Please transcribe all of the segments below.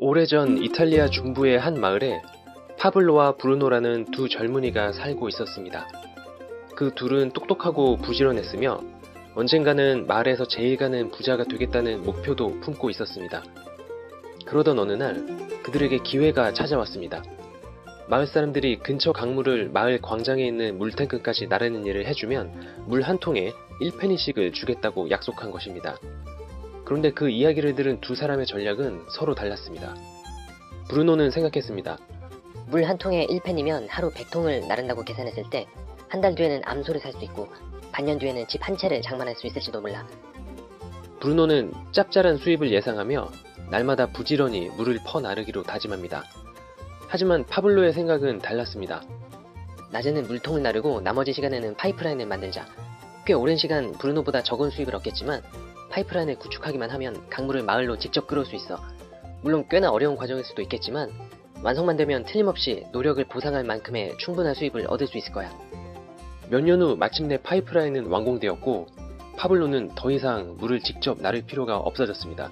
오래전 이탈리아 중부의 한 마을에 파블로와 브루노라는 두 젊은이가 살고 있었습니다. 그 둘은 똑똑하고 부지런했으며 언젠가는 마을에서 제일 가는 부자가 되겠다는 목표도 품고 있었습니다. 그러던 어느 날 그들에게 기회가 찾아왔습니다. 마을 사람들이 근처 강물을 마을 광장에 있는 물탱크까지 나르는 일을 해주면 물 한 통에 1페니씩을 주겠다고 약속한 것입니다. 그런데 그 이야기를 들은 두 사람의 전략은 서로 달랐습니다. 브루노는 생각했습니다. 물 한 통에 1펜이면 하루 100통을 나른다고 계산했을 때 한 달 뒤에는 암소를 살 수 있고 반년 뒤에는 집 한 채를 장만할 수 있을지도 몰라. 브루노는 짭짤한 수입을 예상하며 날마다 부지런히 물을 퍼 나르기로 다짐합니다. 하지만 파블로의 생각은 달랐습니다. 낮에는 물통을 나르고 나머지 시간에는 파이프라인을 만들자. 꽤 오랜 시간 브루노보다 적은 수입을 얻겠지만 파이프라인을 구축하기만 하면 강물을 마을로 직접 끌어올 수 있어. 물론 꽤나 어려운 과정일 수도 있겠지만 완성만 되면 틀림없이 노력을 보상할 만큼의 충분한 수입을 얻을 수 있을 거야. 몇 년 후 마침내 파이프라인은 완공되었고 파블로는 더 이상 물을 직접 나를 필요가 없어졌습니다.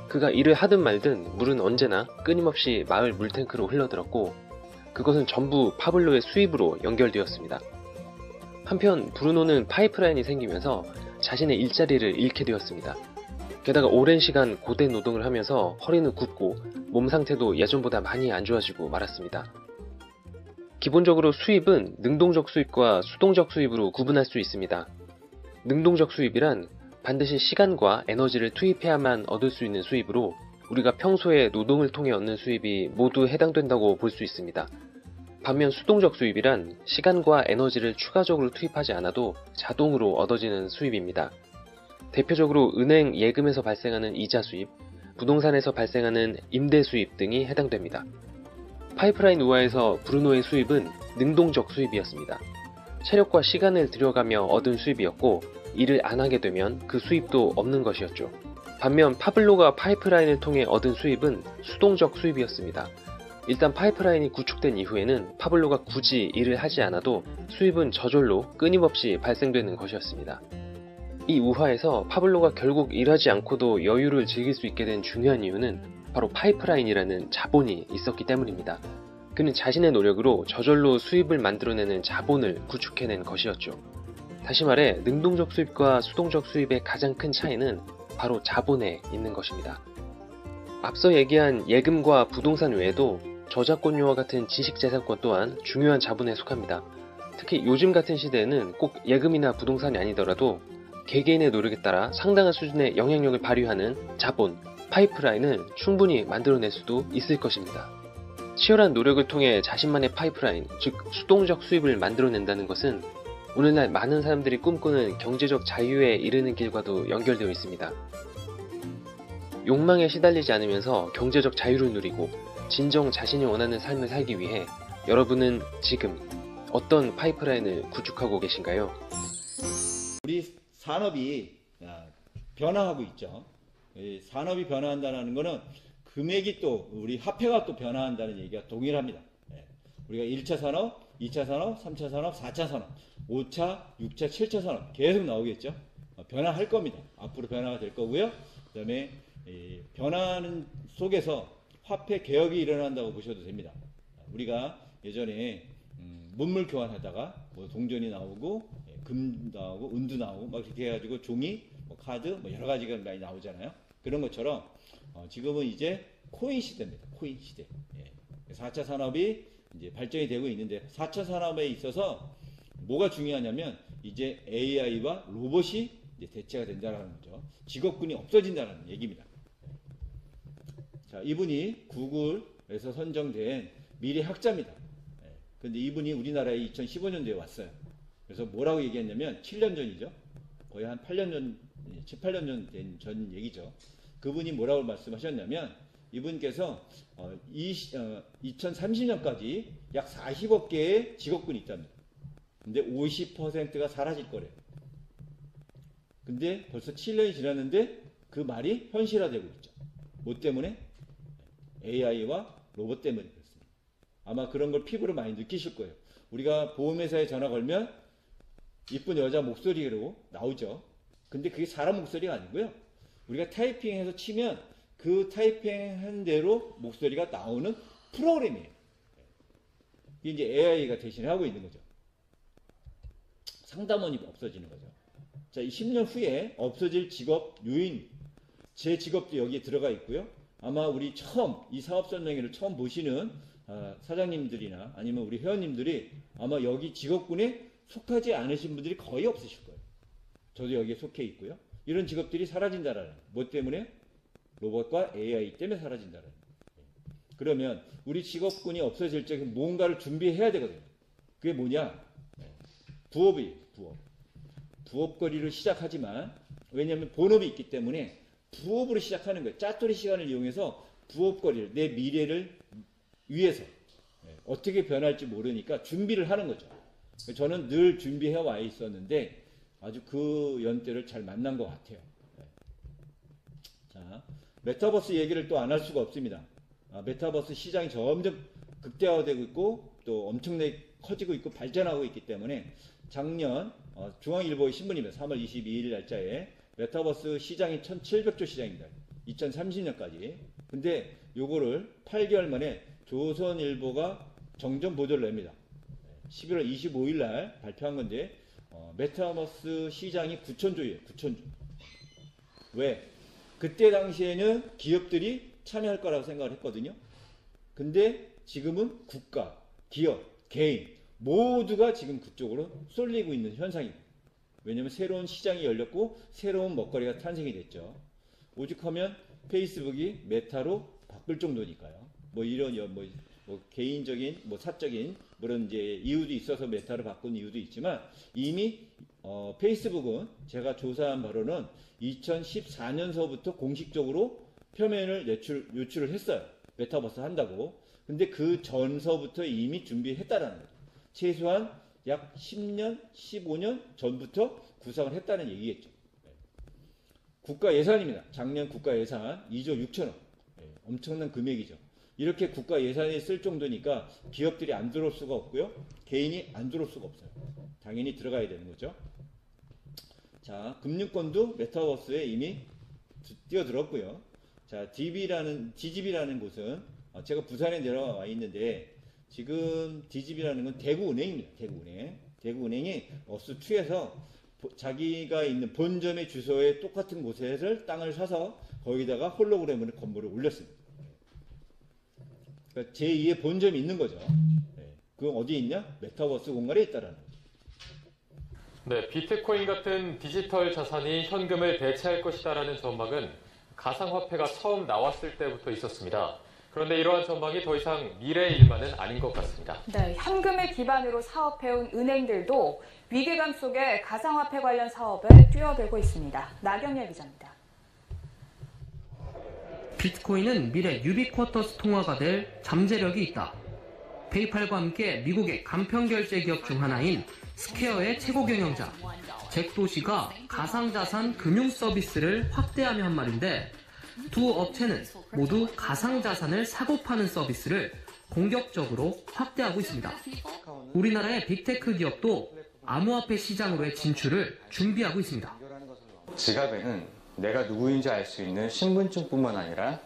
그가 일을 하든 말든 물은 언제나 끊임없이 마을 물탱크로 흘러들었고 그것은 전부 파블로의 수입으로 연결되었습니다. 한편 브루노는 파이프라인이 생기면서 자신의 일자리를 잃게 되었습니다. 게다가 오랜 시간 고된 노동을 하면서 허리는 굽고 몸 상태도 예전보다 많이 안 좋아지고 말았습니다. 기본적으로 수입은 능동적 수입과 수동적 수입으로 구분할 수 있습니다. 능동적 수입이란 반드시 시간과 에너지를 투입해야만 얻을 수 있는 수입으로 우리가 평소에 노동을 통해 얻는 수입이 모두 해당된다고 볼 수 있습니다. 반면 수동적 수입이란 시간과 에너지를 추가적으로 투입하지 않아도 자동으로 얻어지는 수입입니다. 대표적으로 은행 예금에서 발생하는 이자 수입, 부동산에서 발생하는 임대 수입 등이 해당됩니다. 파이프라인 우하에서 브루노의 수입은 능동적 수입이었습니다. 체력과 시간을 들여가며 얻은 수입이었고 일을 안 하게 되면 그 수입도 없는 것이었죠. 반면 파블로가 파이프라인을 통해 얻은 수입은 수동적 수입이었습니다. 일단 파이프라인이 구축된 이후에는 파블로가 굳이 일을 하지 않아도 수입은 저절로 끊임없이 발생되는 것이었습니다. 이 우화에서 파블로가 결국 일하지 않고도 여유를 즐길 수 있게 된 중요한 이유는 바로 파이프라인이라는 자본이 있었기 때문입니다. 그는 자신의 노력으로 저절로 수입을 만들어내는 자본을 구축해낸 것이었죠. 다시 말해 능동적 수입과 수동적 수입의 가장 큰 차이는 바로 자본에 있는 것입니다. 앞서 얘기한 예금과 부동산 외에도 저작권료와 같은 지식재산권 또한 중요한 자본에 속합니다. 특히 요즘 같은 시대에는 꼭 예금이나 부동산이 아니더라도 개개인의 노력에 따라 상당한 수준의 영향력을 발휘하는 자본, 파이프라인을 충분히 만들어낼 수도 있을 것입니다. 치열한 노력을 통해 자신만의 파이프라인, 즉 수동적 수입을 만들어낸다는 것은 오늘날 많은 사람들이 꿈꾸는 경제적 자유에 이르는 길과도 연결되어 있습니다. 욕망에 시달리지 않으면서 경제적 자유를 누리고 진정 자신이 원하는 삶을 살기 위해 여러분은 지금 어떤 파이프라인을 구축하고 계신가요? 우리 산업이 변화하고 있죠. 산업이 변화한다는 것은 금액이 또 우리 화폐가 또 변화한다는 얘기가 동일합니다. 우리가 1차 산업, 2차 산업, 3차 산업, 4차 산업, 5차, 6차, 7차 산업 계속 나오겠죠. 변화할 겁니다. 앞으로 변화가 될 거고요. 그 다음에 변화하는 속에서 화폐 개혁이 일어난다고 보셔도 됩니다. 우리가 예전에 문물 교환하다가 뭐 동전이 나오고 금 나오고 은도 나오고 막 이렇게 해가지고 종이, 뭐 카드, 뭐 여러 가지가 많이 나오잖아요. 그런 것처럼 지금은 이제 코인 시대입니다. 코인 시대. 4차 산업이 이제 발전이 되고 있는데 4차 산업에 있어서 뭐가 중요하냐면 이제 AI와 로봇이 이제 대체가 된다는 거죠. 직업군이 없어진다는 얘기입니다. 자, 이분이 구글에서 선정된 미래 학자입니다. 근데 이분이 우리나라에 2015년도에 왔어요. 그래서 뭐라고 얘기했냐면 7년 전이죠. 거의 한 8년 전, 7, 8년 전 얘기죠. 그분이 뭐라고 말씀하셨냐면 이분께서 2030년까지 약 40억 개의 직업군이 있답니다. 근데 50%가 사라질 거래요. 근데 벌써 7년이 지났는데 그 말이 현실화되고 있죠. 뭐 때문에? AI와 로봇 때문에 그렇습니다. 아마 그런 걸 피부로 많이 느끼실 거예요. 우리가 보험회사에 전화 걸면 이쁜 여자 목소리로 나오죠. 근데 그게 사람 목소리가 아니고요. 우리가 타이핑해서 치면 그 타이핑한 대로 목소리가 나오는 프로그램이에요. 이게 이제 AI가 대신하고 있는 거죠. 상담원이 없어지는 거죠. 자, 이 10년 후에 없어질 직업 요인, 제 직업도 여기에 들어가 있고요. 아마 우리 이 사업 설명회를 처음 보시는 사장님들이나 아니면 우리 회원님들이 아마 여기 직업군에 속하지 않으신 분들이 거의 없으실 거예요. 저도 여기에 속해 있고요. 이런 직업들이 사라진다라는, 뭐 때문에? 로봇과 AI 때문에 사라진다라는. 그러면 우리 직업군이 없어질 적에 뭔가를 준비해야 되거든요. 그게 뭐냐? 부업이에요. 부업거리로 시작하지만, 왜냐하면 본업이 있기 때문에 부업으로 시작하는 거예요. 짜투리 시간을 이용해서 부업거리를, 내 미래를 위해서 어떻게 변할지 모르니까 준비를 하는 거죠. 저는 늘 준비해 와 있었는데 아주 그 연대를 잘 만난 것 같아요. 자, 메타버스 얘기를 또 안 할 수가 없습니다. 메타버스 시장이 점점 극대화되고 있고 또 엄청나게 커지고 있고 발전하고 있기 때문에 작년 중앙일보의 신문입니다. 3월 22일 날짜에 메타버스 시장이 1700조 시장입니다. 2030년까지. 근데 요거를 8개월 만에 조선일보가 정정 보도를 냅니다. 11월 25일 날 발표한 건데 메타버스 시장이 9천조예요. 9천조. 왜? 그때 당시에는 기업들이 참여할 거라고 생각을 했거든요. 근데 지금은 국가, 기업, 개인 모두가 지금 그쪽으로 쏠리고 있는 현상입니다. 왜냐하면 새로운 시장이 열렸고 새로운 먹거리가 탄생이 됐죠. 오죽하면 페이스북이 메타로 바꿀 정도니까요. 뭐 이런 뭐 개인적인 사적인 그런 이제 이유도 있어서 메타로 바꾼 이유도 있지만 이미 페이스북은 제가 조사한 바로는 2014년서부터 공식적으로 표면을 요출을 했어요. 메타버스 한다고. 근데 그 전서부터 이미 준비했다라는 거죠. 최소한 약 10년, 15년 전부터 구상을 했다는 얘기겠죠. 국가 예산입니다. 작년 국가 예산 2조 6천억. 엄청난 금액이죠. 이렇게 국가 예산이 쓸 정도니까 기업들이 안 들어올 수가 없고요. 개인이 안 들어올 수가 없어요. 당연히 들어가야 되는 거죠. 자, 금융권도 메타버스에 이미 뛰어들었고요. 자, DGB라는 곳은 제가 부산에 내려와 있는데 지금 DGB라는 건 대구은행입니다. 대구은행이 어스2에서 자기가 있는 본점의 주소에 똑같은 곳에를 땅을 사서 거기다가 홀로그램으로 건물을 올렸습니다. 그러니까 제2의 본점이 있는 거죠. 그건 어디에 있냐? 메타버스 공간에 있다라는 거죠. 네, 비트코인 같은 디지털 자산이 현금을 대체할 것이다라는 전망은 가상화폐가 처음 나왔을 때부터 있었습니다. 그런데 이러한 전망이 더 이상 미래의 일만은 아닌 것 같습니다. 네, 현금을 기반으로 사업해온 은행들도 위기감 속에 가상화폐 관련 사업에 뛰어들고 있습니다. 나경열 기자입니다. 비트코인은 미래 유비쿼터스 통화가 될 잠재력이 있다. 페이팔과 함께 미국의 간편결제 기업 중 하나인 스퀘어의 최고 경영자 잭 도시가 가상자산 금융 서비스를 확대하며 한 말인데 두 업체는 모두 가상자산을 사고 파는 서비스를 공격적으로 확대하고 있습니다. 우리나라의 빅테크 기업도 암호화폐 시장으로의 진출을 준비하고 있습니다. 지갑에는 내가 누구인지 알 수 있는 신분증뿐만 아니라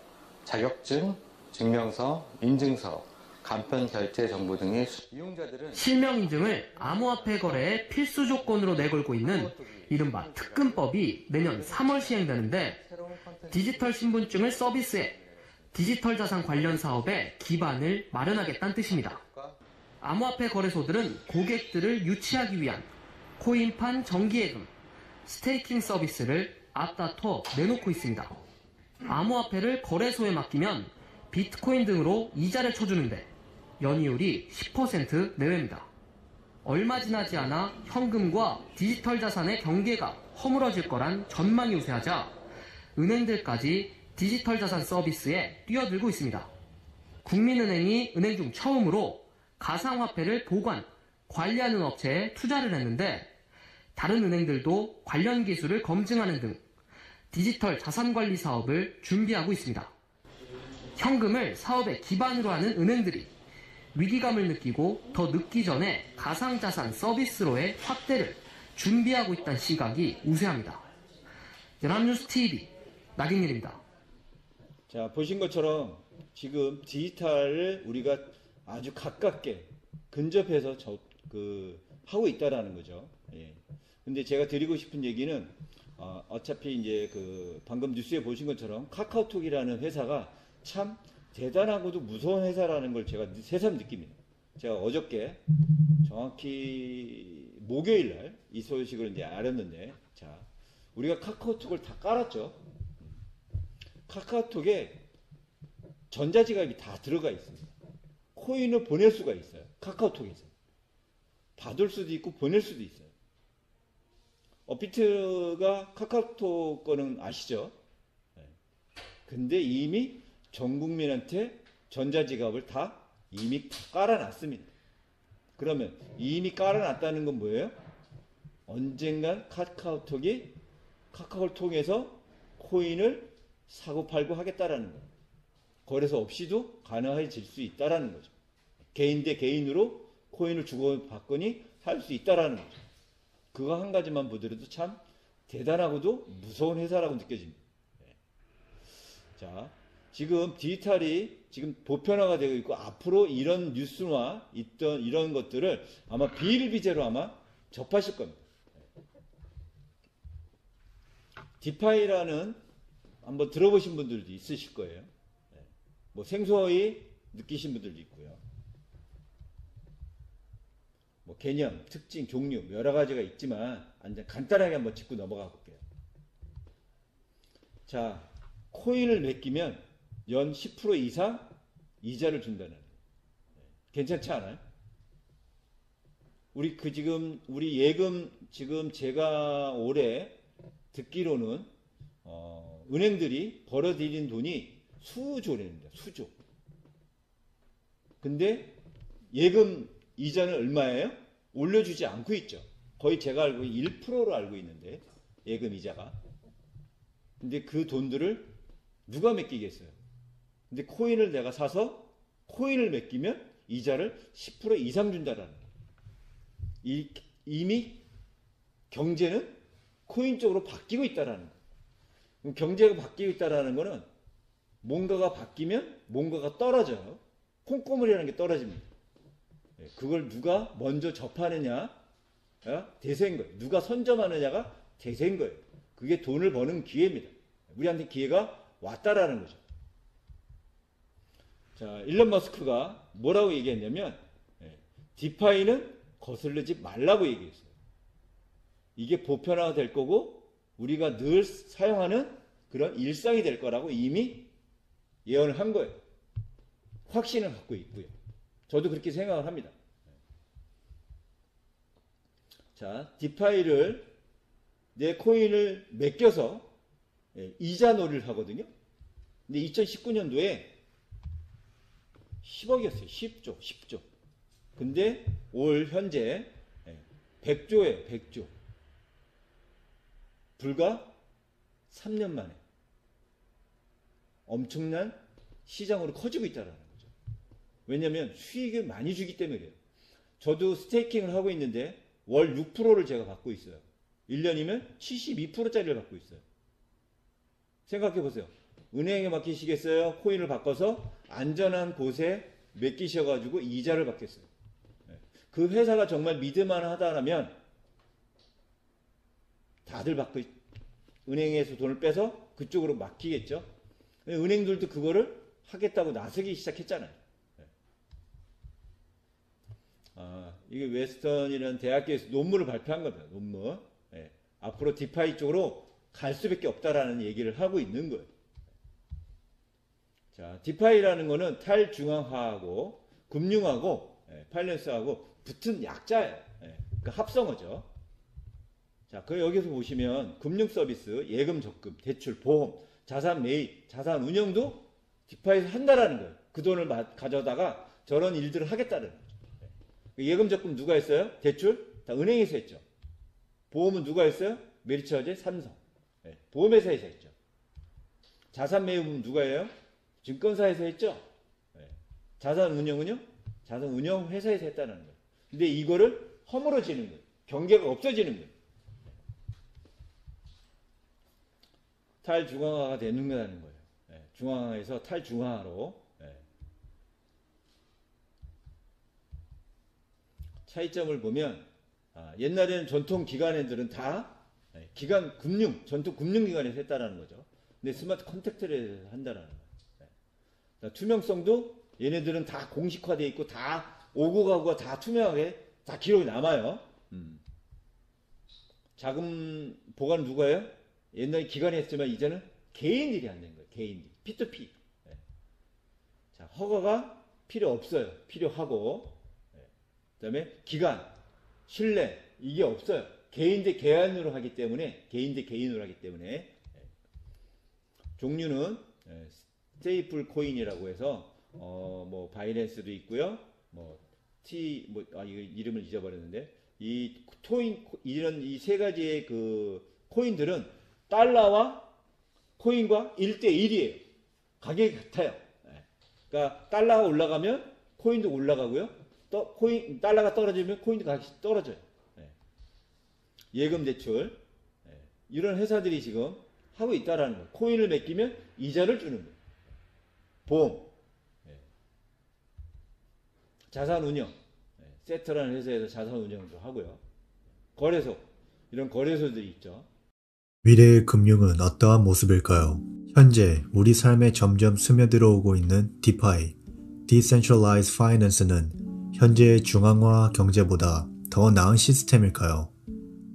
자격증, 증명서, 인증서, 간편 결제 정보 등의 이용자들은 실명 인증을 암호화폐 거래의 필수 조건으로 내걸고 있는 이른바 특근법이 내년 3월 시행되는데 디지털 신분증을 서비스해 디지털 자산 관련 사업에 기반을 마련하겠다는 뜻입니다. 암호화폐 거래소들은 고객들을 유치하기 위한 코인판 정기예금, 스테이킹 서비스를 앞다퉈 내놓고 있습니다. 암호화폐를 거래소에 맡기면 비트코인 등으로 이자를 쳐주는데 연이율이 10% 내외입니다. 얼마 지나지 않아 현금과 디지털 자산의 경계가 허물어질 거란 전망이 우세하자 은행들까지 디지털 자산 서비스에 뛰어들고 있습니다. 국민은행이 은행 중 처음으로 가상화폐를 보관, 관리하는 업체에 투자를 했는데 다른 은행들도 관련 기술을 검증하는 등 디지털 자산 관리 사업을 준비하고 있습니다. 현금을 사업의 기반으로 하는 은행들이 위기감을 느끼고 더 늦기 전에 가상자산 서비스로의 확대를 준비하고 있다는 시각이 우세합니다. 연합뉴스 TV 나경일입니다. 자, 보신 것처럼 지금 디지털을 우리가 아주 가깝게 근접해서 하고 있다라는 거죠. 예. 근데 제가 드리고 싶은 얘기는 어차피 이제 방금 뉴스에 보신 것처럼 카카오톡이라는 회사가 참 대단하고도 무서운 회사라는 걸 제가 새삼 느낍니다. 제가 어저께 정확히 목요일 날 이 소식을 이제 알았는데, 자, 우리가 카카오톡을 다 깔았죠. 카카오톡에 전자지갑이 다 들어가 있습니다. 코인을 보낼 수가 있어요. 카카오톡에서. 받을 수도 있고 보낼 수도 있어요. 업비트가 카카오톡 거는 아시죠? 근데 이미 전 국민한테 전자지갑을 다 이미 깔아놨습니다. 그러면 이미 깔아놨다는 건 뭐예요? 언젠간 카카오톡이 카카오를 통해서 코인을 사고 팔고 하겠다라는 거예요. 거래소 없이도 가능해질 수 있다라는 거죠. 개인 대 개인으로 코인을 주고받거니 할 수 있다라는 거죠. 그거 한 가지만 보더라도 참 대단하고도 무서운 회사라고 느껴집니다. 자, 지금 디지털이 지금 보편화가 되고 있고, 앞으로 이런 뉴스와 있던 이런 것들을 아마 비일비재로 아마 접하실 겁니다. 디파이라는 한번 들어보신 분들도 있으실 거예요. 뭐 생소히 느끼신 분들도 있고요. 뭐 개념, 특징, 종류 여러 가지가 있지만 간단하게 한번 짚고 넘어가 볼게요. 자, 코인을 맡기면 연 10% 이상 이자를 준다는 거예요. 괜찮지 않아요? 우리 우리 예금 지금 제가 올해 듣기로는 은행들이 벌어들인 돈이 수조랍니다. 수조. 근데 예금 이자는 얼마예요? 올려주지 않고 있죠. 거의 제가 알고 1%로 알고 있는데, 예금 이자가. 근데 그 돈들을 누가 맡기겠어요? 근데 코인을 내가 사서 코인을 맡기면 이자를 10% 이상 준다라는 거예요. 이미 경제는 코인 쪽으로 바뀌고 있다라는 거예요. 그럼 경제가 바뀌고 있다라는 거는 뭔가가 바뀌면 뭔가가 떨어져요. 콩고물이라는 게 떨어집니다. 그걸 누가 먼저 접하느냐 대세인 거예요. 누가 선점하느냐가 대세인 거예요. 그게 돈을 버는 기회입니다. 우리한테 기회가 왔다라는 거죠. 자, 일론 머스크가 뭐라고 얘기했냐면, 디파이는 거슬리지 말라고 얘기했어요. 이게 보편화가 될 거고 우리가 늘 사용하는 그런 일상이 될 거라고 이미 예언을 한 거예요. 확신을 갖고 있고요. 저도 그렇게 생각을 합니다. 자, 디파이를 내 코인을 맡겨서 이자 놀이를 하거든요. 근데 2019년도에 10억이었어요. 10조. 근데 올 현재 100조예요. 100조. 불과 3년 만에 엄청난 시장으로 커지고 있다는 거죠. 왜냐하면 수익을 많이 주기 때문에 그래요. 저도 스테이킹을 하고 있는데 월 6%를 제가 받고 있어요. 1년이면 72%짜리를 받고 있어요. 생각해 보세요. 은행에 맡기시겠어요? 코인을 바꿔서 안전한 곳에 맡기셔가지고 이자를 받겠어요. 그 회사가 정말 믿을만하다면 다들 받고 은행에서 돈을 빼서 그쪽으로 맡기겠죠. 은행들도 그거를 하겠다고 나서기 시작했잖아요. 이게 웨스턴이라는 대학교에서 논문을 발표한 겁니다. 논문. 앞으로 디파이 쪽으로 갈 수밖에 없다라는 얘기를 하고 있는 거예요. 자, 디파이라는 거는 탈중앙화하고 금융하고 파이낸스하고 붙은 약자예요. 그러니까 합성어죠. 자, 그 여기서 보시면 금융 서비스, 예금 적금, 대출, 보험, 자산 매입, 자산 운영도 디파이에서 한다라는 거예요. 그 돈을 가져다가 저런 일들을 하겠다는 거죠. 예금 적금 누가 했어요? 대출 다 은행에서 했죠. 보험은 누가 했어요? 메리츠화재, 삼성. 보험회사에서 했죠. 자산 매입은 누가 해요? 증권사에서 했죠. 자산 운영은요? 자산 운영 회사에서 했다는 거예요. 근데 이거를 허물어지는 거예요. 경계가 없어지는 거예요. 탈중앙화가 되는 거라는 거예요. 중앙화에서 탈중앙화로. 차이점을 보면 옛날에는 전통 기관애들은 다 기관 금융, 전통 금융기관에서 했다라는 거죠. 근데 스마트 컨택트를 한다라는 거예요. 투명성도 얘네들은 다 공식화되어 있고 다 오고 가고가 다 투명하게 다 기록이 남아요. 자금 보관은 누가 해요? 옛날에 기관이 했지만 이제는 개인들이 한다는 거예요. 개인들이. P2P. 자, 허가가 필요 없어요. 필요하고. 그 다음에 기간, 신뢰, 이게 없어요. 개인 대 개인으로 하기 때문에, 종류는 스테이플 코인이라고 해서 뭐 바이낸스도 있고요. 이거 이름을 잊어버렸는데, 이런 이 세 가지의 그 코인들은 달러와 코인과 1대1이에요. 가격이 같아요. 그러니까 달러가 올라가면 코인도 올라가고요. 달러가 떨어지면 코인도 가격이 떨어져요. 예금 대출. 이런 회사들이 지금 하고 있다라는 거예요. 코인을 맡기면 이자를 주는 거예요. 보험. 자산운용. 세트라는 회사에서 자산운용도 하고요. 거래소. 이런 거래소들이 있죠. 미래의 금융은 어떠한 모습일까요? 현재 우리 삶에 점점 스며들어오고 있는 DeFi, Decentralized Finance는 현재의 중앙화 경제보다 더 나은 시스템일까요?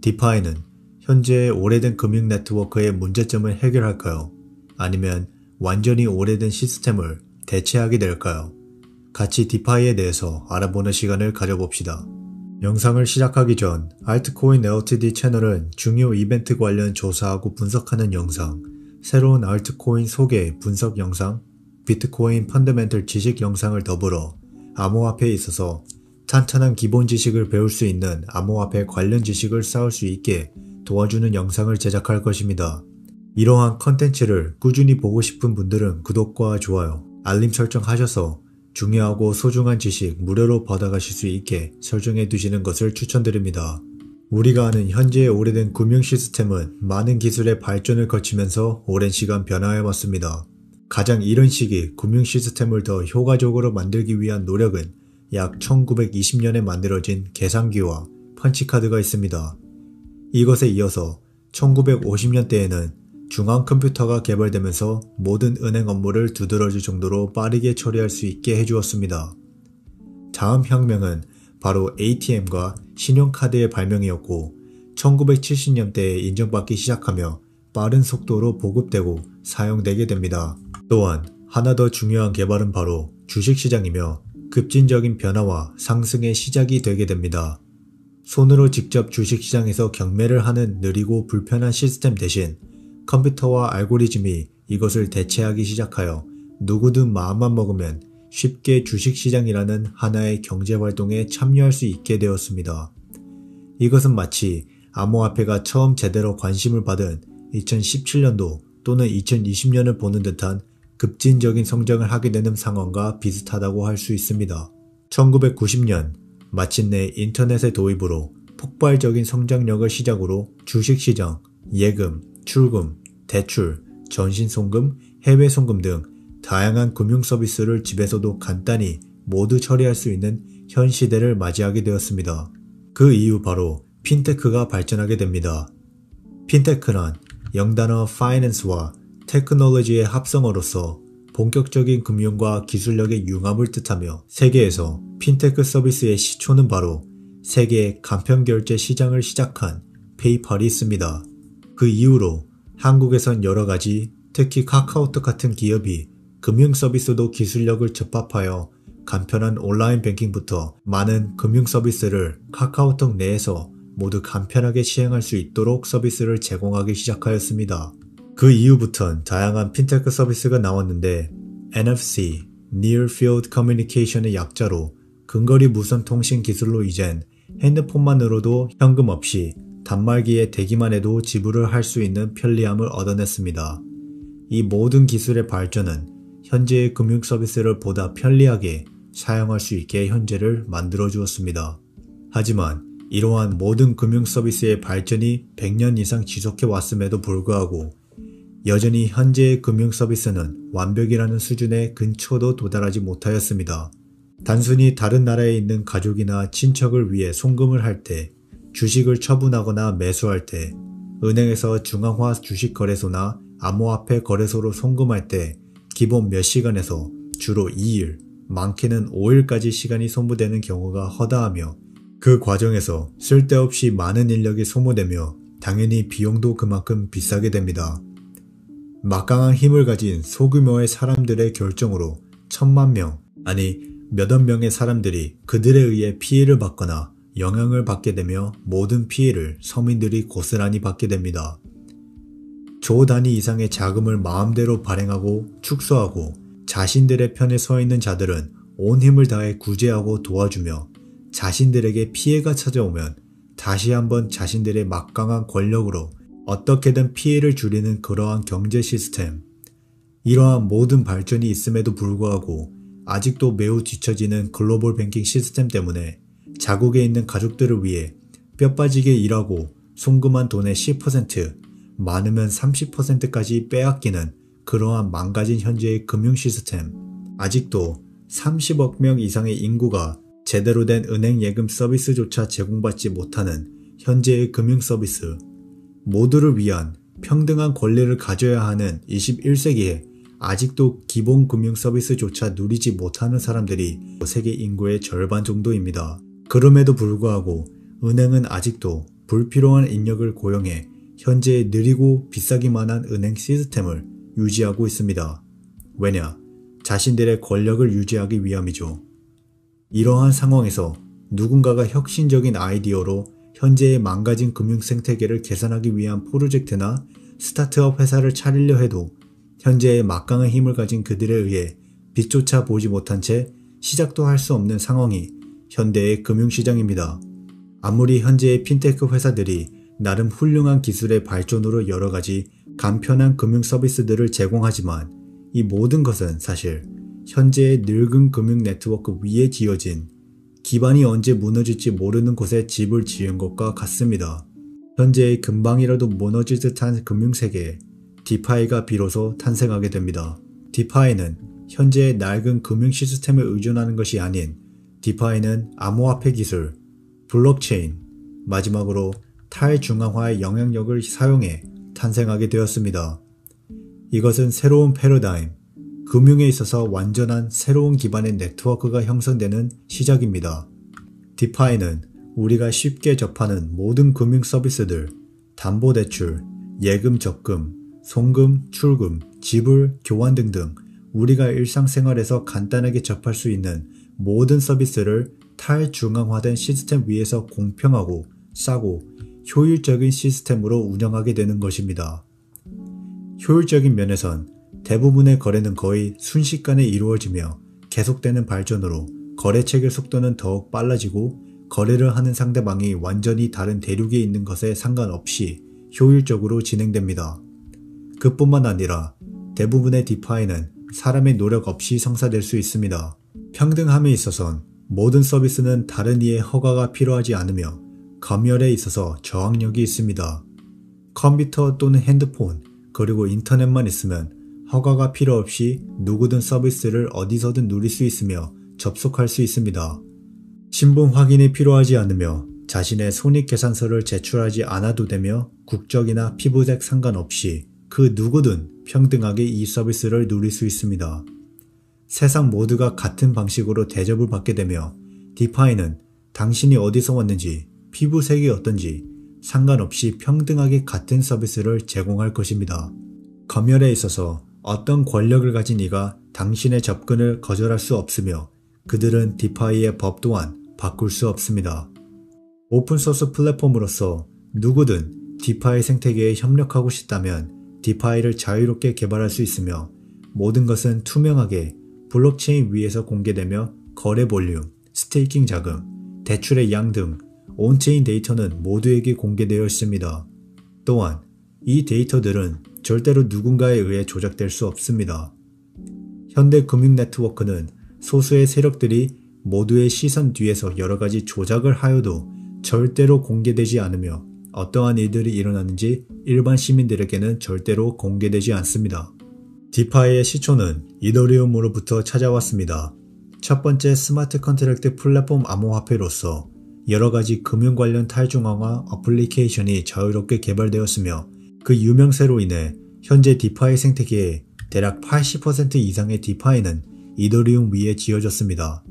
DeFi는 현재의 오래된 금융 네트워크의 문제점을 해결할까요? 아니면 완전히 오래된 시스템을 대체하게 될까요? 같이 DeFi에 대해서 알아보는 시간을 가져봅시다. 영상을 시작하기 전 알트코인 LTD 채널은 중요 이벤트 관련 조사하고 분석하는 영상, 새로운 알트코인 소개 분석 영상, 비트코인 펀더멘털 지식 영상을 더불어 암호화폐에 있어서 탄탄한 기본 지식을 배울 수 있는 암호화폐 관련 지식을 쌓을 수 있게 도와주는 영상을 제작할 것입니다. 이러한 컨텐츠를 꾸준히 보고 싶은 분들은 구독과 좋아요, 알림 설정하셔서 중요하고 소중한 지식 무료로 받아가실 수 있게 설정해 두시는 것을 추천드립니다. 우리가 아는 현재의 오래된 금융 시스템은 많은 기술의 발전을 거치면서 오랜 시간 변화해왔습니다. 가장 이른 시기 금융 시스템을 더 효과적으로 만들기 위한 노력은 약 1920년에 만들어진 계산기와 펀치카드가 있습니다. 이것에 이어서 1950년대에는 중앙 컴퓨터가 개발되면서 모든 은행 업무를 두드러질 정도로 빠르게 처리할 수 있게 해주었습니다. 다음 혁명은 바로 ATM과 신용카드의 발명이었고 1970년대에 인정받기 시작하며 빠른 속도로 보급되고 사용되게 됩니다. 또한 하나 더 중요한 개발은 바로 주식시장이며 급진적인 변화와 상승의 시작이 되게 됩니다. 손으로 직접 주식시장에서 경매를 하는 느리고 불편한 시스템 대신 컴퓨터와 알고리즘이 이것을 대체하기 시작하여 누구든 마음만 먹으면 쉽게 주식시장이라는 하나의 경제활동에 참여할 수 있게 되었습니다. 이것은 마치 암호화폐가 처음 제대로 관심을 받은 2017년도 또는 2020년을 보는 듯한 급진적인 성장을 하게 되는 상황과 비슷하다고 할 수 있습니다. 1990년 마침내 인터넷의 도입으로 폭발적인 성장력을 시작으로 주식시장, 예금, 출금, 대출, 전신송금, 해외송금 등 다양한 금융 서비스를 집에서도 간단히 모두 처리할 수 있는 현 시대를 맞이하게 되었습니다. 그 이후 바로 핀테크가 발전하게 됩니다. 핀테크란 영단어 파이낸스와 테크놀로지의 합성어로서 본격적인 금융과 기술력의 융합을 뜻하며 세계에서 핀테크 서비스의 시초는 바로 세계 간편결제 시장을 시작한 페이팔이 있습니다. 그 이후로 한국에선 여러가지 특히 카카오톡 같은 기업이 금융 서비스도 기술력을 접합하여 간편한 온라인 뱅킹부터 많은 금융 서비스를 카카오톡 내에서 모두 간편하게 시행할 수 있도록 서비스를 제공하기 시작하였습니다. 그 이후부턴 다양한 핀테크 서비스가 나왔는데 NFC, Near Field Communication의 약자로 근거리 무선 통신 기술로 이젠 핸드폰만으로도 현금 없이 단말기에 대기만 해도 지불을 할 수 있는 편리함을 얻어냈습니다. 이 모든 기술의 발전은 현재의 금융 서비스를 보다 편리하게 사용할 수 있게 현재를 만들어 주었습니다. 하지만 이러한 모든 금융 서비스의 발전이 100년 이상 지속해 왔음에도 불구하고 여전히 현재의 금융 서비스는 완벽이라는 수준의 근처도 도달하지 못하였습니다. 단순히 다른 나라에 있는 가족이나 친척을 위해 송금을 할 때, 주식을 처분하거나 매수할 때, 은행에서 중앙화 주식거래소나 암호화폐 거래소로 송금할 때 기본 몇 시간에서 주로 2일, 많게는 5일까지 시간이 소모되는 경우가 허다하며 그 과정에서 쓸데없이 많은 인력이 소모되며 당연히 비용도 그만큼 비싸게 됩니다. 막강한 힘을 가진 소규모의 사람들의 결정으로 1000만 명, 아니 몇억 명의 사람들이 그들에 의해 피해를 받거나 영향을 받게 되며 모든 피해를 서민들이 고스란히 받게 됩니다. 조 단위 이상의 자금을 마음대로 발행하고 축소하고 자신들의 편에 서 있는 자들은 온 힘을 다해 구제하고 도와주며 자신들에게 피해가 찾아오면 다시 한번 자신들의 막강한 권력으로 어떻게든 피해를 줄이는 그러한 경제 시스템. 이러한 모든 발전이 있음에도 불구하고 아직도 매우 뒤처지는 글로벌 뱅킹 시스템 때문에 자국에 있는 가족들을 위해 뼈빠지게 일하고 송금한 돈의 10%, 많으면 30%까지 빼앗기는 그러한 망가진 현재의 금융 시스템. 아직도 30억 명 이상의 인구가 제대로 된 은행 예금 서비스조차 제공받지 못하는 현재의 금융 서비스. 모두를 위한 평등한 권리를 가져야 하는 21세기에 아직도 기본 금융 서비스조차 누리지 못하는 사람들이 세계 인구의 절반 정도입니다. 그럼에도 불구하고 은행은 아직도 불필요한 인력을 고용해 현재의 느리고 비싸기만 한 은행 시스템을 유지하고 있습니다. 왜냐? 자신들의 권력을 유지하기 위함이죠. 이러한 상황에서 누군가가 혁신적인 아이디어로 현재의 망가진 금융 생태계를 개선하기 위한 프로젝트나 스타트업 회사를 차리려 해도 현재의 막강한 힘을 가진 그들에 의해 빛조차 보지 못한 채 시작도 할 수 없는 상황이 현대의 금융시장입니다. 아무리 현재의 핀테크 회사들이 나름 훌륭한 기술의 발전으로 여러가지 간편한 금융 서비스들을 제공하지만 이 모든 것은 사실 현재의 늙은 금융 네트워크 위에 지어진 기반이 언제 무너질지 모르는 곳에 집을 지은 것과 같습니다. 현재의 금방이라도 무너질 듯한 금융세계에 디파이가 비로소 탄생하게 됩니다. 디파이는 현재의 낡은 금융 시스템에 의존하는 것이 아닌 디파이는 암호화폐 기술, 블록체인, 마지막으로 탈중앙화의 영향력을 사용해 탄생하게 되었습니다. 이것은 새로운 패러다임, 금융에 있어서 완전한 새로운 기반의 네트워크가 형성되는 시작입니다. 디파이는 우리가 쉽게 접하는 모든 금융 서비스들, 담보대출, 예금 적금, 송금, 출금, 지불, 교환 등등 우리가 일상생활에서 간단하게 접할 수 있는 모든 서비스를 탈중앙화된 시스템 위에서 공평하고 싸고 효율적인 시스템으로 운영하게 되는 것입니다. 효율적인 면에선 대부분의 거래는 거의 순식간에 이루어지며 계속되는 발전으로 거래체계 속도는 더욱 빨라지고 거래를 하는 상대방이 완전히 다른 대륙에 있는 것에 상관없이 효율적으로 진행됩니다. 그뿐만 아니라 대부분의 디파이는 사람의 노력 없이 성사될 수 있습니다. 평등함에 있어선 모든 서비스는 다른 이의 허가가 필요하지 않으며 검열에 있어서 저항력이 있습니다. 컴퓨터 또는 핸드폰 그리고 인터넷만 있으면 허가가 필요 없이 누구든 서비스를 어디서든 누릴 수 있으며 접속할 수 있습니다. 신분 확인이 필요하지 않으며 자신의 손익계산서를 제출하지 않아도 되며 국적이나 피부색 상관없이 그 누구든 평등하게 이 서비스를 누릴 수 있습니다. 세상 모두가 같은 방식으로 대접을 받게 되며 디파이는 당신이 어디서 왔는지 피부색이 어떤지 상관없이 평등하게 같은 서비스를 제공할 것입니다. 검열에 있어서 어떤 권력을 가진 이가 당신의 접근을 거절할 수 없으며 그들은 디파이의 법 또한 바꿀 수 없습니다. 오픈소스 플랫폼으로서 누구든 디파이 생태계에 협력하고 싶다면 디파이를 자유롭게 개발할 수 있으며 모든 것은 투명하게 블록체인 위에서 공개되며 거래 볼륨, 스테이킹 자금, 대출의 양 등 온체인 데이터는 모두에게 공개되어 있습니다. 또한 이 데이터들은 절대로 누군가에 의해 조작될 수 없습니다. 현대 금융 네트워크는 소수의 세력들이 모두의 시선 뒤에서 여러가지 조작을 하여도 절대로 공개되지 않으며 어떠한 일들이 일어나는지 일반 시민들에게는 절대로 공개되지 않습니다. 디파이의 시초는 이더리움으로부터 찾아왔습니다. 첫 번째 스마트 컨트랙트 플랫폼 암호화폐로서 여러가지 금융 관련 탈중앙화 어플리케이션이 자유롭게 개발되었으며 그 유명세로 인해 현재 디파이 생태계의 대략 80% 이상의 디파이는 이더리움 위에 지어졌습니다.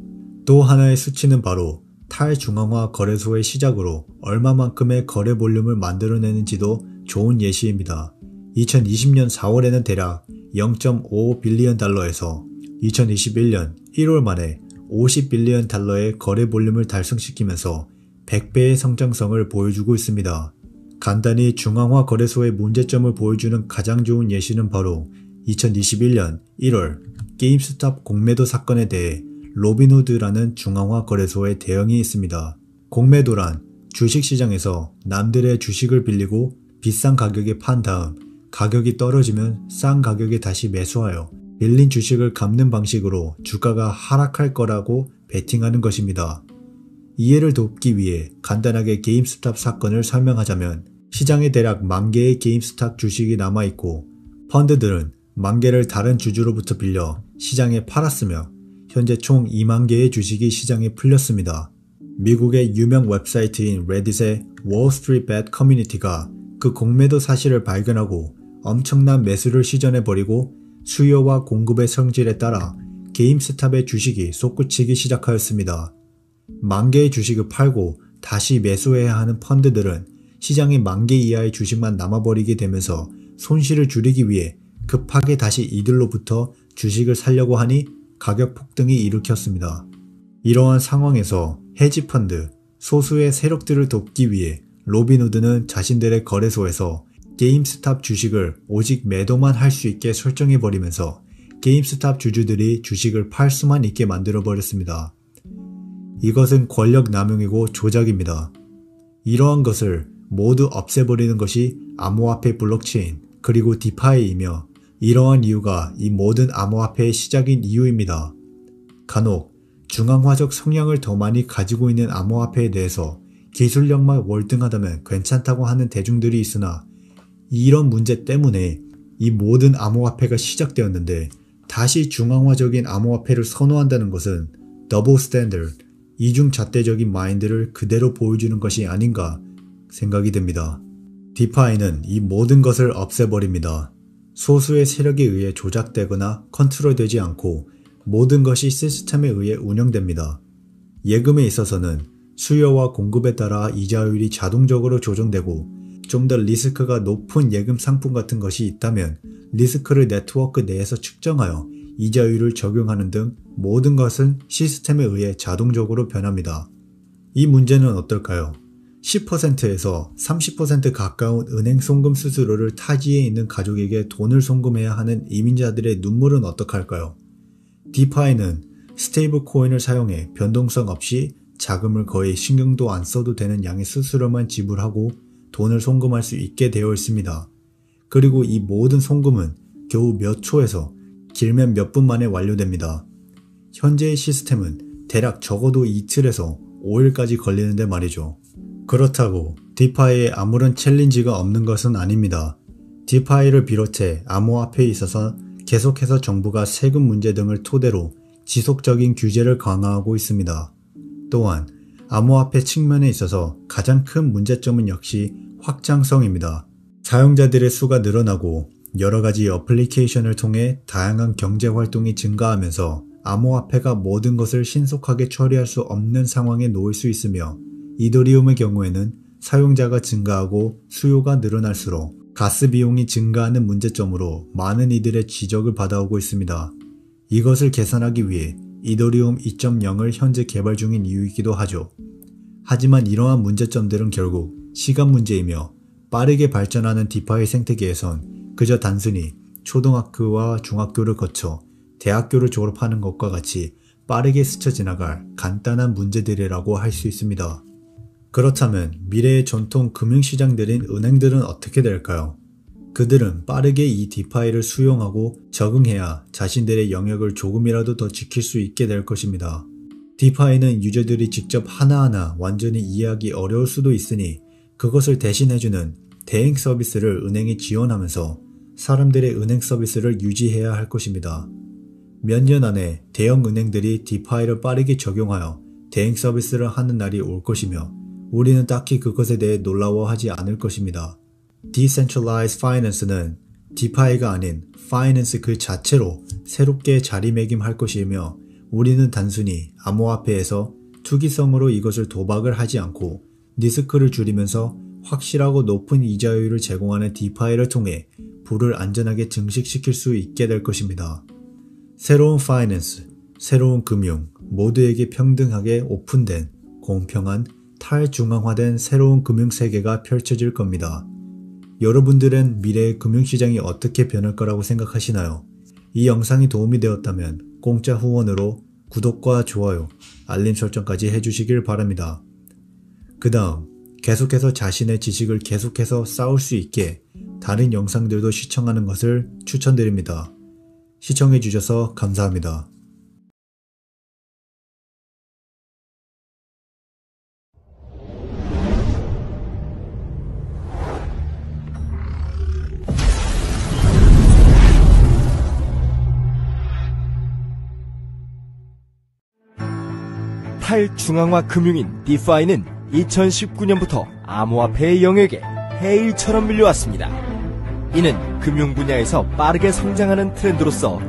또 하나의 수치는 바로 탈중앙화 거래소의 시작으로 얼마만큼의 거래 볼륨을 만들어내는지도 좋은 예시입니다. 2020년 4월에는 대략 0.5 빌리언 달러에서 2021년 1월 만에 50 빌리언 달러의 거래 볼륨을 달성시키면서 100배의 성장성을 보여주고 있습니다. 간단히 중앙화 거래소의 문제점을 보여주는 가장 좋은 예시는 바로 2021년 1월 게임스탑 공매도 사건에 대해 로빈후드라는 중앙화 거래소의 대응이 있습니다. 공매도란 주식시장에서 남들의 주식을 빌리고 비싼 가격에 판 다음 가격이 떨어지면 싼 가격에 다시 매수하여 빌린 주식을 갚는 방식으로 주가가 하락할 거라고 베팅하는 것입니다. 이해를 돕기 위해 간단하게 게임스탑 사건을 설명하자면 시장에 대략 10,000개의 게임스탑 주식이 남아있고 펀드들은 10,000개를 다른 주주로부터 빌려 시장에 팔았으며 현재 총 20,000개의 주식이 시장에 풀렸습니다. 미국의 유명 웹사이트인 레딧의 Wall Street Bet 커뮤니티가 그 공매도 사실을 발견하고 엄청난 매수를 시전해버리고 수요와 공급의 성질에 따라 게임스탑의 주식이 솟구치기 시작하였습니다. 10,000개의 주식을 팔고 다시 매수해야 하는 펀드들은 시장에 10,000개 이하의 주식만 남아버리게 되면서 손실을 줄이기 위해 급하게 다시 이들로부터 주식을 사려고 하니 가격 폭등이 일으켰습니다. 이러한 상황에서 헤지펀드, 소수의 세력들을 돕기 위해 로빈후드는 자신들의 거래소에서 게임스탑 주식을 오직 매도만 할 수 있게 설정해버리면서 게임스탑 주주들이 주식을 팔 수만 있게 만들어버렸습니다. 이것은 권력 남용이고 조작입니다. 이러한 것을 모두 없애버리는 것이 암호화폐 블록체인 그리고 디파이이며 이러한 이유가 이 모든 암호화폐의 시작인 이유입니다. 간혹 중앙화적 성향을 더 많이 가지고 있는 암호화폐에 대해서 기술력만 월등하다면 괜찮다고 하는 대중들이 있으나 이런 문제 때문에 이 모든 암호화폐가 시작되었는데 다시 중앙화적인 암호화폐를 선호한다는 것은 더블 스탠더드, 이중잣대적인 마인드를 그대로 보여주는 것이 아닌가 생각이 듭니다. 디파이는 이 모든 것을 없애버립니다. 소수의 세력에 의해 조작되거나 컨트롤되지 않고 모든 것이 시스템에 의해 운영됩니다. 예금에 있어서는 수요와 공급에 따라 이자율이 자동적으로 조정되고 좀 더 리스크가 높은 예금 상품 같은 것이 있다면 리스크를 네트워크 내에서 측정하여 이자율을 적용하는 등 모든 것은 시스템에 의해 자동적으로 변합니다. 이 문제는 어떨까요? 10%에서 30% 가까운 은행 송금 수수료를 타지에 있는 가족에게 돈을 송금해야 하는 이민자들의 눈물은 어떡할까요? 디파이는 스테이블 코인을 사용해 변동성 없이 자금을 거의 신경도 안 써도 되는 양의 수수료만 지불하고 돈을 송금할 수 있게 되어 있습니다. 그리고 이 모든 송금은 겨우 몇 초에서 길면 몇 분 만에 완료됩니다. 현재의 시스템은 대략 적어도 이틀에서 5일까지 걸리는데 말이죠. 그렇다고 디파이에 아무런 챌린지가 없는 것은 아닙니다. 디파이를 비롯해 암호화폐에 있어서 계속해서 정부가 세금 문제 등을 토대로 지속적인 규제를 강화하고 있습니다. 또한 암호화폐 측면에 있어서 가장 큰 문제점은 역시 확장성입니다. 사용자들의 수가 늘어나고 여러가지 어플리케이션을 통해 다양한 경제활동이 증가하면서 암호화폐가 모든 것을 신속하게 처리할 수 없는 상황에 놓일 수 있으며 이더리움의 경우에는 사용자가 증가하고 수요가 늘어날수록 가스 비용이 증가하는 문제점으로 많은 이들의 지적을 받아오고 있습니다. 이것을 개선하기 위해 이더리움 2.0을 현재 개발 중인 이유이기도 하죠. 하지만 이러한 문제점들은 결국 시간 문제이며 빠르게 발전하는 디파이 생태계에선 그저 단순히 초등학교와 중학교를 거쳐 대학교를 졸업하는 것과 같이 빠르게 스쳐 지나갈 간단한 문제들이라고 할 수 있습니다. 그렇다면 미래의 전통 금융시장들인 은행들은 어떻게 될까요? 그들은 빠르게 이 디파이를 수용하고 적응해야 자신들의 영역을 조금이라도 더 지킬 수 있게 될 것입니다. 디파이는 유저들이 직접 하나하나 완전히 이해하기 어려울 수도 있으니 그것을 대신해주는 대행 서비스를 은행이 지원하면서 사람들의 은행 서비스를 유지해야 할 것입니다. 몇 년 안에 대형 은행들이 디파이를 빠르게 적용하여 대행 서비스를 하는 날이 올 것이며 우리는 딱히 그것에 대해 놀라워하지 않을 것입니다. Decentralized Finance는 디파이가 아닌 파이낸스 그 자체로 새롭게 자리매김할 것이며 우리는 단순히 암호화폐에서 투기성으로 이것을 도박을 하지 않고 리스크를 줄이면서 확실하고 높은 이자율을 제공하는 디파이를 통해 부를 안전하게 증식시킬 수 있게 될 것입니다. 새로운 파이낸스, 새로운 금융, 모두에게 평등하게 오픈된, 공평한, 탈중앙화된 새로운 금융세계가 펼쳐질 겁니다. 여러분들은 미래의 금융시장이 어떻게 변할 거라고 생각하시나요? 이 영상이 도움이 되었다면 공짜 후원으로 구독과 좋아요, 알림 설정까지 해주시길 바랍니다. 그 다음 계속해서 자신의 지식을 계속해서 쌓을 수 있게 다른 영상들도 시청하는 것을 추천드립니다. 시청해주셔서 감사합니다. 탈중앙화 금융인 디파이는 2019년부터 암호화폐의 영역에 해일처럼 밀려왔습니다. 이는 금융 분야에서 빠르게 성장하는 트렌드로서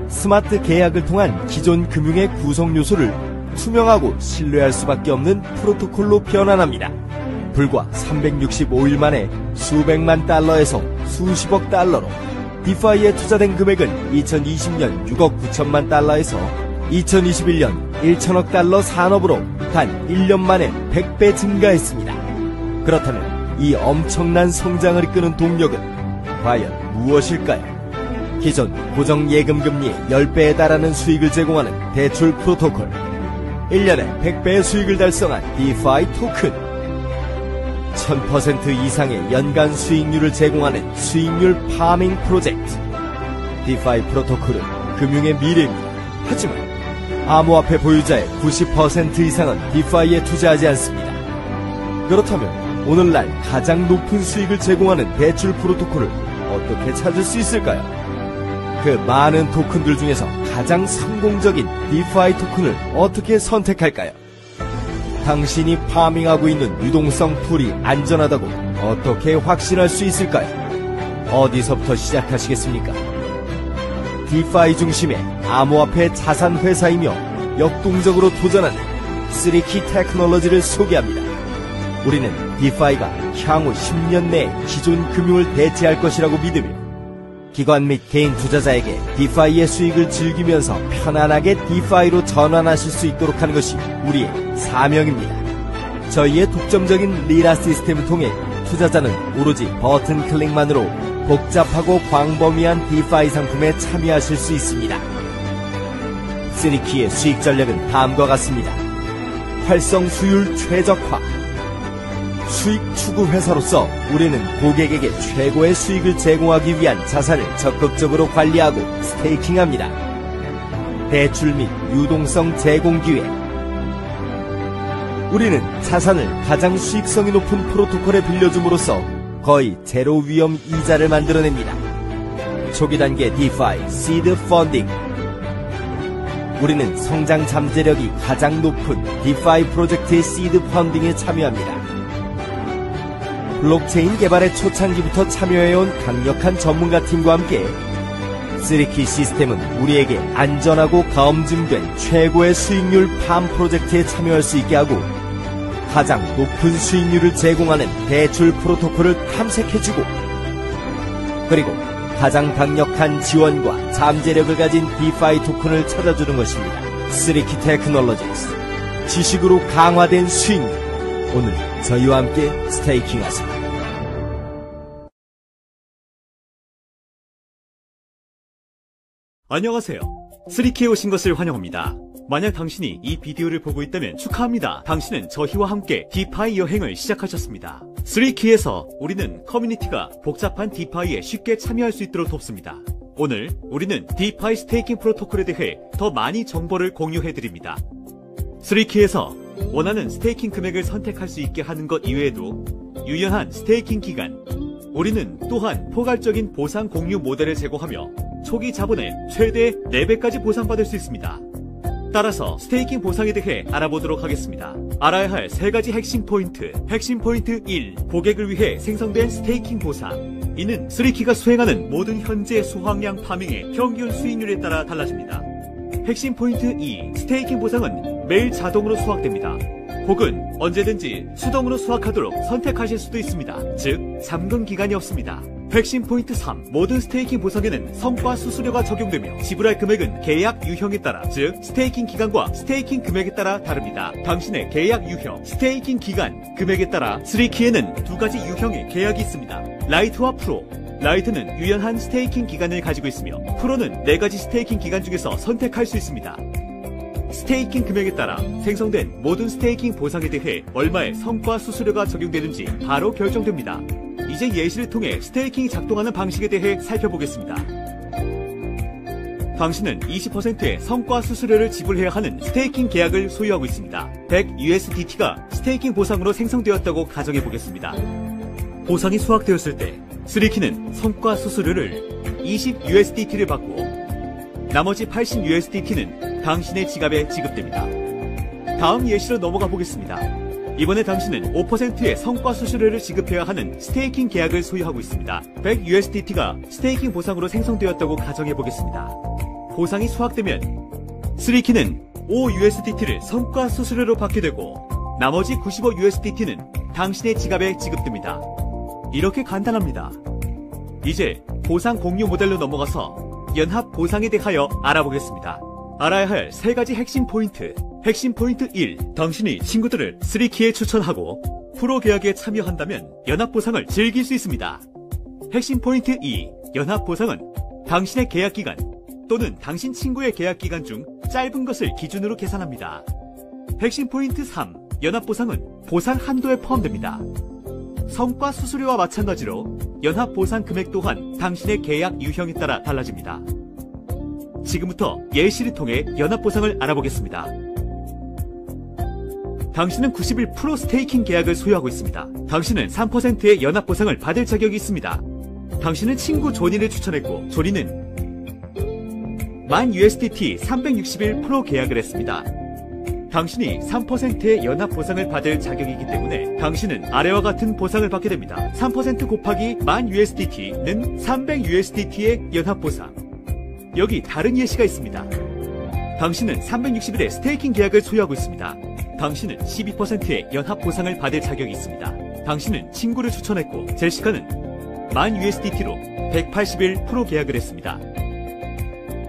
스마트 계약을 통한 기존 금융의 구성 요소를 투명하고 신뢰할 수밖에 없는 프로토콜로 변환합니다. 불과 365일 만에 수백만 달러에서 수십억 달러로 디파이에 투자된 금액은 2020년 6억 9천만 달러에서 2021년 1천억 달러 산업으로 단 1년 만에 100배 증가했습니다. 그렇다면 이 엄청난 성장을 이끄는 동력은 과연 무엇일까요? 기존 고정 예금 금리의 10배에 달하는 수익을 제공하는 대출 프로토콜, 1년에 100배의 수익을 달성한 디파이 토큰, 1000% 이상의 연간 수익률을 제공하는 수익률 파밍 프로젝트. 디파이 프로토콜은 금융의 미래입니다. 하지만 암호화폐 보유자의 90% 이상은 디파이에 투자하지 않습니다. 그렇다면 오늘날 가장 높은 수익을 제공하는 대출 프로토콜을 어떻게 찾을 수 있을까요? 그 많은 토큰들 중에서 가장 성공적인 디파이 토큰을 어떻게 선택할까요? 당신이 파밍하고 있는 유동성 풀이 안전하다고 어떻게 확신할 수 있을까요? 어디서부터 시작하시겠습니까? 디파이 중심의 암호화폐 자산 회사이며 역동적으로 도전하는 쓰리키 테크놀로지를 소개합니다. 우리는 디파이가 향후 10년 내에 기존 금융을 대체할 것이라고 믿으며 기관 및 개인 투자자에게 디파이의 수익을 즐기면서 편안하게 디파이로 전환하실 수 있도록 하는 것이 우리의 사명입니다. 저희의 독점적인 리라 시스템을 통해 투자자는 오로지 버튼 클릭만으로 복잡하고 광범위한 디파이 상품에 참여하실 수 있습니다. 쓰리키의 수익 전략은 다음과 같습니다. 활성 수율 최적화. 수익 추구 회사로서 우리는 고객에게 최고의 수익을 제공하기 위한 자산을 적극적으로 관리하고 스테이킹합니다. 대출 및 유동성 제공 기회. 우리는 자산을 가장 수익성이 높은 프로토콜에 빌려줌으로써 거의 제로 위험 이자를 만들어냅니다. 초기 단계 디파이 시드 펀딩. 우리는 성장 잠재력이 가장 높은 디파이 프로젝트의 시드 펀딩에 참여합니다. 블록체인 개발의 초창기부터 참여해온 강력한 전문가 팀과 함께 쓰리키 시스템은 우리에게 안전하고 검증된 최고의 수익률 팜 프로젝트에 참여할 수 있게 하고 가장 높은 수익률을 제공하는 대출 프로토콜을 탐색해주고 그리고 가장 강력한 지원과 잠재력을 가진 디파이 토큰을 찾아주는 것입니다. 쓰리키 테크놀로지스. 지식으로 강화된 수익률. 오늘 저희와 함께 스테이킹하세요. 안녕하세요. 쓰리키에 오신 것을 환영합니다. 만약 당신이 이 비디오를 보고 있다면 축하합니다. 당신은 저희와 함께 디파이 여행을 시작하셨습니다. 쓰리키에서 우리는 커뮤니티가 복잡한 디파이에 쉽게 참여할 수 있도록 돕습니다. 오늘 우리는 디파이 스테이킹 프로토콜에 대해 더 많이 정보를 공유해드립니다. 쓰리키에서 원하는 스테이킹 금액을 선택할 수 있게 하는 것 이외에도 유연한 스테이킹 기간. 우리는 또한 포괄적인 보상 공유 모델을 제공하며 초기 자본의 최대 4배까지 보상받을 수 있습니다. 따라서 스테이킹 보상에 대해 알아보도록 하겠습니다. 알아야 할 3가지 핵심 포인트. 핵심 포인트 1. 고객을 위해 생성된 스테이킹 보상. 이는 3키가 수행하는 모든 현재 수확량 파밍의 평균 수익률에 따라 달라집니다. 핵심 포인트 2. 스테이킹 보상은 매일 자동으로 수확됩니다. 혹은 언제든지 수동으로 수확하도록 선택하실 수도 있습니다. 즉, 잠금 기간이 없습니다. 핵심 포인트 3. 모든 스테이킹 보상에는 성과 수수료가 적용되며 지불할 금액은 계약 유형에 따라, 즉 스테이킹 기간과 스테이킹 금액에 따라 다릅니다. 당신의 계약 유형, 스테이킹 기간, 금액에 따라 3키에는 2가지 유형의 계약이 있습니다. 라이트와 프로. 라이트는 유연한 스테이킹 기간을 가지고 있으며 프로는 4가지 스테이킹 기간 중에서 선택할 수 있습니다. 스테이킹 금액에 따라 생성된 모든 스테이킹 보상에 대해 얼마의 성과 수수료가 적용되는지 바로 결정됩니다. 이제 예시를 통해 스테이킹이 작동하는 방식에 대해 살펴보겠습니다. 당신은 20%의 성과 수수료를 지불해야 하는 스테이킹 계약을 소유하고 있습니다. 100USDT가 스테이킹 보상으로 생성되었다고 가정해보겠습니다. 보상이 수확되었을 때 3키는 성과 수수료를 20USDT를 받고 나머지 80USDT는 당신의 지갑에 지급됩니다. 다음 예시로 넘어가 보겠습니다. 이번에 당신은 5%의 성과 수수료를 지급해야 하는 스테이킹 계약을 소유하고 있습니다. 100USDT가 스테이킹 보상으로 생성되었다고 가정해 보겠습니다. 보상이 수확되면 3키는 5USDT를 성과 수수료로 받게 되고 나머지 95USDT는 당신의 지갑에 지급됩니다. 이렇게 간단합니다. 이제 보상 공유 모델로 넘어가서 연합 보상에 대하여 알아보겠습니다. 알아야 할 3가지 핵심 포인트. 핵심 포인트 1. 당신이 친구들을 3키에 추천하고 프로 계약에 참여한다면 연합 보상을 즐길 수 있습니다. 핵심 포인트 2. 연합 보상은 당신의 계약 기간 또는 당신 친구의 계약 기간 중 짧은 것을 기준으로 계산합니다. 핵심 포인트 3. 연합 보상은 보상 한도에 포함됩니다. 성과 수수료와 마찬가지로 연합 보상 금액 또한 당신의 계약 유형에 따라 달라집니다. 지금부터 예시를 통해 연합 보상을 알아보겠습니다. 당신은 91% 스테이킹 계약을 소유하고 있습니다. 당신은 3%의 연합 보상을 받을 자격이 있습니다. 당신은 친구 조니를 추천했고 조니는 10,000USDT 361 프로 계약을 했습니다. 당신이 3%의 연합 보상을 받을 자격이기 때문에 당신은 아래와 같은 보상을 받게 됩니다. 3% 곱하기 10,000USDT는 300USDT의 연합 보상. 여기 다른 예시가 있습니다. 당신은 361의 스테이킹 계약을 소유하고 있습니다. 당신은 12%의 연합 보상을 받을 자격이 있습니다. 당신은 친구를 추천했고 제시카는 10,000USDT로 181 프로 계약을 했습니다.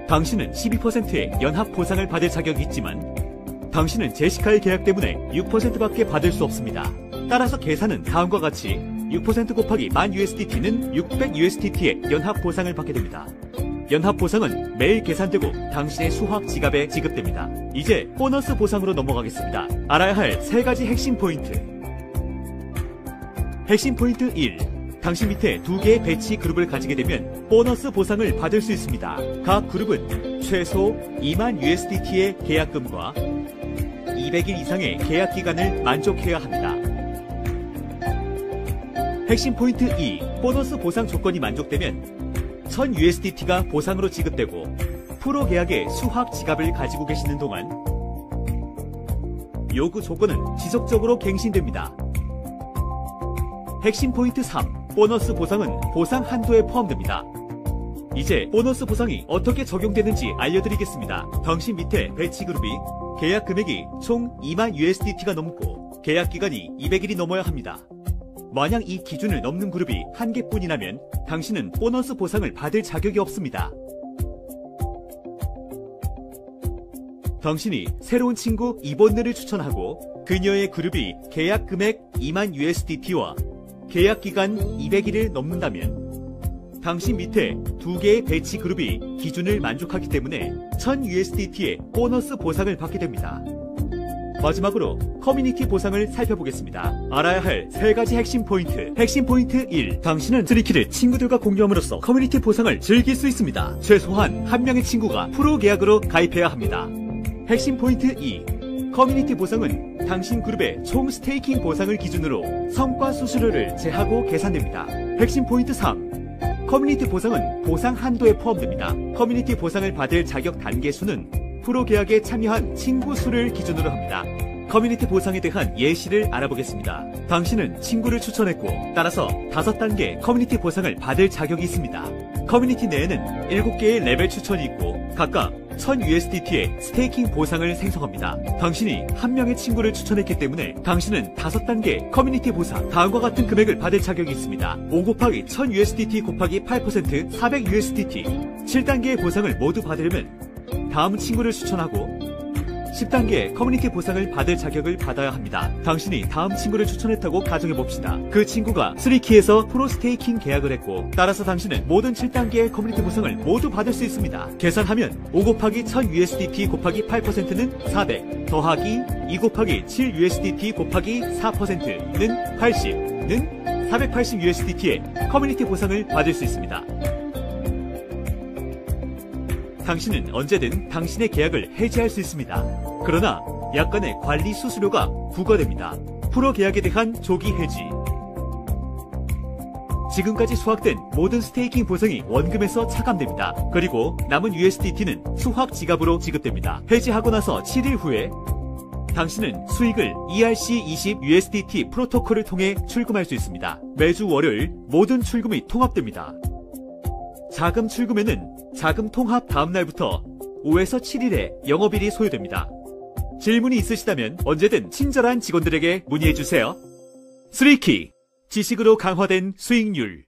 당신은 12%의 연합 보상을 받을 자격이 있지만 당신은 제시카의 계약 때문에 6%밖에 받을 수 없습니다. 따라서 계산은 다음과 같이 6% 곱하기 10,000USDT는 600USDT의 연합 보상을 받게 됩니다. 연합 보상은 매일 계산되고 당신의 수확 지갑에 지급됩니다. 이제 보너스 보상으로 넘어가겠습니다. 알아야 할 3가지 핵심 포인트. 핵심 포인트 1. 당신 밑에 2개의 배치 그룹을 가지게 되면 보너스 보상을 받을 수 있습니다. 각 그룹은 최소 20,000USDT의 계약금과 200일 이상의 계약 기간을 만족해야 합니다. 핵심 포인트 2. 보너스 보상 조건이 만족되면 1,000USDT가 보상으로 지급되고 프로 계약의 수확 지갑을 가지고 계시는 동안 요구 조건은 지속적으로 갱신됩니다. 핵심 포인트 3. 보너스 보상은 보상 한도에 포함됩니다. 이제 보너스 보상이 어떻게 적용되는지 알려드리겠습니다. 당신 밑에 배치 그룹이 계약 금액이 총 20,000USDT가 넘고 계약 기간이 200일이 넘어야 합니다. 만약 이 기준을 넘는 그룹이 1개뿐이라면 당신은 보너스 보상을 받을 자격이 없습니다. 당신이 새로운 친구 이번느를 추천하고 그녀의 그룹이 계약 금액 20,000USDT와 계약 기간 200일을 넘는다면 당신 밑에 2개의 배치 그룹이 기준을 만족하기 때문에 1,000USDT의 보너스 보상을 받게 됩니다. 마지막으로 커뮤니티 보상을 살펴보겠습니다. 알아야 할 3가지 핵심 포인트. 핵심 포인트 1. 당신은 3키를 친구들과 공유함으로써 커뮤니티 보상을 즐길 수 있습니다. 최소한 1명의 친구가 프로 계약으로 가입해야 합니다. 핵심 포인트 2. 커뮤니티 보상은 당신 그룹의 총 스테이킹 보상을 기준으로 성과 수수료를 제하고 계산됩니다. 핵심 포인트 3. 커뮤니티 보상은 보상 한도에 포함됩니다. 커뮤니티 보상을 받을 자격 단계 수는 프로 계약에 참여한 친구 수를 기준으로 합니다. 커뮤니티 보상에 대한 예시를 알아보겠습니다. 당신은 친구를 추천했고 따라서 5단계 커뮤니티 보상을 받을 자격이 있습니다. 커뮤니티 내에는 7개의 레벨 추천이 있고 각각 1000USDT의 스테이킹 보상을 생성합니다. 당신이 한 명의 친구를 추천했기 때문에 당신은 5단계 커뮤니티 보상 다음과 같은 금액을 받을 자격이 있습니다. 5 곱하기 1000USDT 곱하기 8% 400USDT 7단계의 보상을 모두 받으려면 다음 친구를 추천하고 10단계 커뮤니티 보상을 받을 자격을 받아야 합니다. 당신이 다음 친구를 추천했다고 가정해봅시다. 그 친구가 3키에서 프로 스테이킹 계약을 했고 따라서 당신은 모든 7단계의 커뮤니티 보상을 모두 받을 수 있습니다. 계산하면 5 곱하기 1000USDT 곱하기 8%는 400 더하기 2 곱하기 7USDT 곱하기 4%는 80는 480USDT의 커뮤니티 보상을 받을 수 있습니다. 당신은 언제든 당신의 계약을 해지할 수 있습니다. 그러나 약간의 관리 수수료가 부과됩니다. 프로 계약에 대한 조기 해지. 지금까지 수확된 모든 스테이킹 보상이 원금에서 차감됩니다. 그리고 남은 USDT는 수확 지갑으로 지급됩니다. 해지하고 나서 7일 후에 당신은 수익을 ERC20 USDT 프로토콜을 통해 출금할 수 있습니다. 매주 월요일 모든 출금이 통합됩니다. 자금 출금에는 자금 통합 다음날부터 5에서 7일의 영업일이 소요됩니다. 질문이 있으시다면 언제든 친절한 직원들에게 문의해주세요. 3키 지식으로 강화된 수익률.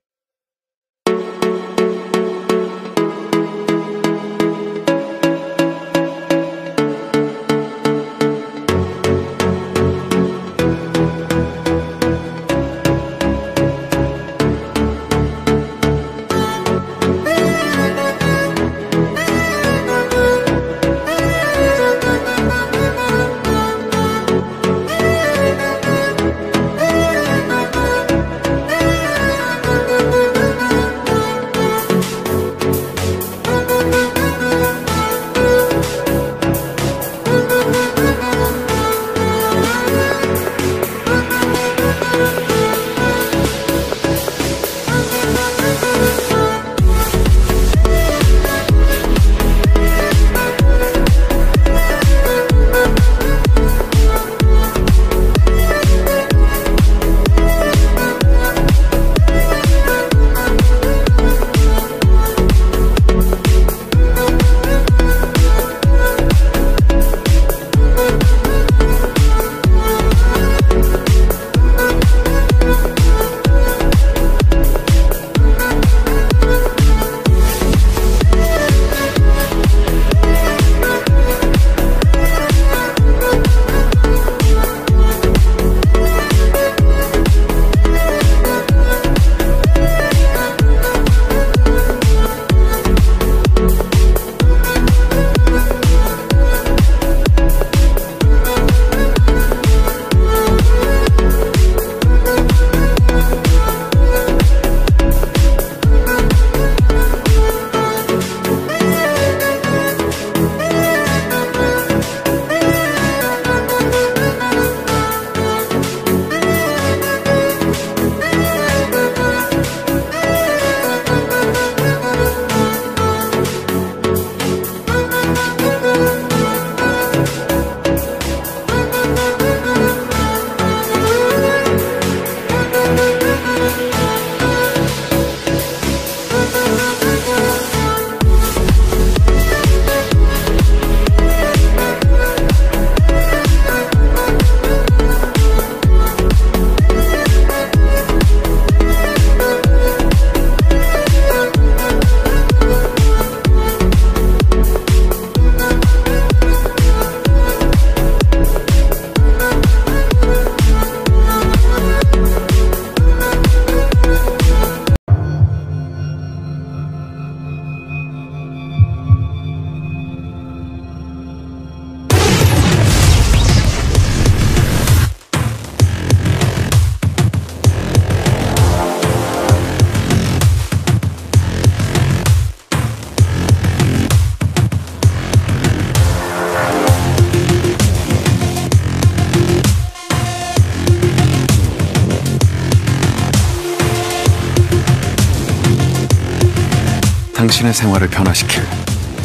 당신의 생활을 변화시킬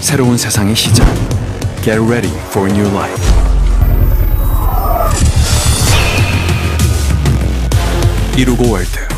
새로운 세상의 시작. Get ready for a new life. 이루고 월드.